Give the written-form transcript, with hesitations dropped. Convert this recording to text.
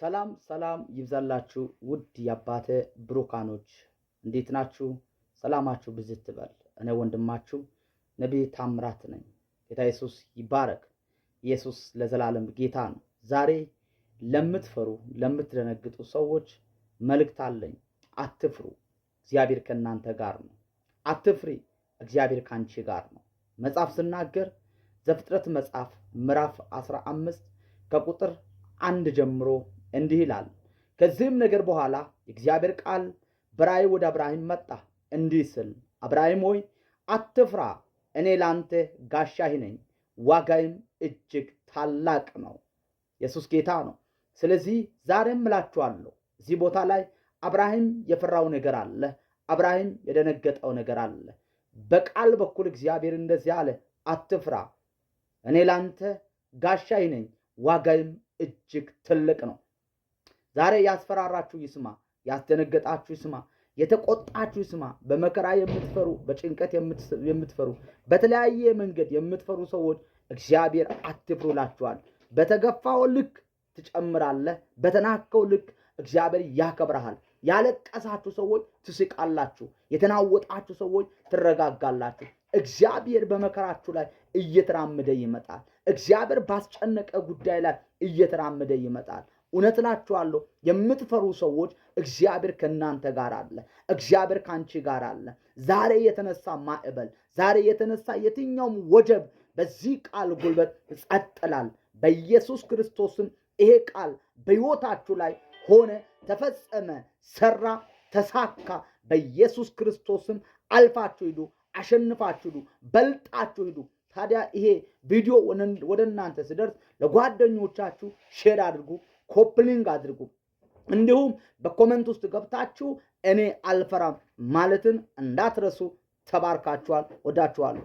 ሰላም ሰላም ይብዛላችሁ ውድ የአባቴ ብሩካኖች እንዴት ናችሁ? ሰላማችሁ ብዝት ይበል። እኔ ወንድማችሁ ነብይ ታምራት ነኝ። ጌታ ኢየሱስ ይባረክ። ኢየሱስ ለዘላለም ጌታ ነው። ዛሬ ለምትፈሩ ለምትደነግጡ ሰዎች መልእክት አለኝ። አትፍሩ፣ እግዚአብሔር ከእናንተ ጋር ነው። አትፍሪ፣ እግዚአብሔር ካንቺ ጋር ነው። መጽሐፍ ሲናገር ዘፍጥረት መጽሐፍ ምዕራፍ 15 ከቁጥር 1 ጀምሮ እንዲህ ይላል። ከዚህም ነገር በኋላ የእግዚአብሔር ቃል በራእይ ወደ አብርሃም መጣ እንዲህ ሲል፣ አብርሃም ሆይ አትፍራ፣ እኔ ላንተ ጋሻህ ነኝ፣ ዋጋዬም እጅግ ታላቅ ነው። ኢየሱስ ጌታ ነው። ስለዚህ ዛሬም እላችኋለሁ እዚህ ቦታ ላይ አብርሃም የፈራው ነገር አለ። አብርሃም የደነገጠው ነገር አለ። በቃል በኩል እግዚአብሔር እንደዚህ አለ፣ አትፍራ፣ እኔ ላንተ ጋሻህ ነኝ፣ ዋጋዬም እጅግ ትልቅ ነው። ዛሬ ያስፈራራችሁ ይስማ፣ ያስደነገጣችሁ ይስማ፣ የተቆጣችሁ ይስማ። በመከራ የምትፈሩ፣ በጭንቀት የምትፈሩ፣ በተለያየ መንገድ የምትፈሩ ሰዎች እግዚአብሔር አትፍሩ ይላችኋል። በተገፋው ልክ ትጨምራለህ፣ በተናከው ልክ እግዚአብሔር ያከብራል። ያለቀሳችሁ ሰዎች ትስቃላችሁ፣ የተናወጣችሁ ሰዎች ትረጋጋላችሁ። እግዚአብሔር በመከራችሁ ላይ እየተራመደ ይመጣል። እግዚአብሔር ባስጨነቀ ጉዳይ ላይ እየተራመደ ይመጣል። እውነት እላችኋለሁ የምትፈሩ ሰዎች እግዚአብሔር ከእናንተ ጋር አለ። እግዚአብሔር ካንቺ ጋር አለ። ዛሬ የተነሳ ማዕበል፣ ዛሬ የተነሳ የትኛውም ወጀብ በዚህ ቃል ጉልበት ይጸጥላል። በኢየሱስ ክርስቶስም ይሄ ቃል በሕይወታችሁ ላይ ሆነ፣ ተፈጸመ፣ ሰራ፣ ተሳካ። በኢየሱስ ክርስቶስም አልፋችሁ ሂዱ፣ አሸንፋችሁ ሂዱ፣ በልጣችሁ ሂዱ። ታዲያ ይሄ ቪዲዮ ወደ እናንተ ሲደርስ ለጓደኞቻችሁ ሼር አድርጉ፣ ኮፕሊንግ አድርጉ። እንዲሁም በኮሜንት ውስጥ ገብታችሁ እኔ አልፈራም ማለትን እንዳትረሱ። ተባርካችኋል። ወዳችኋለሁ።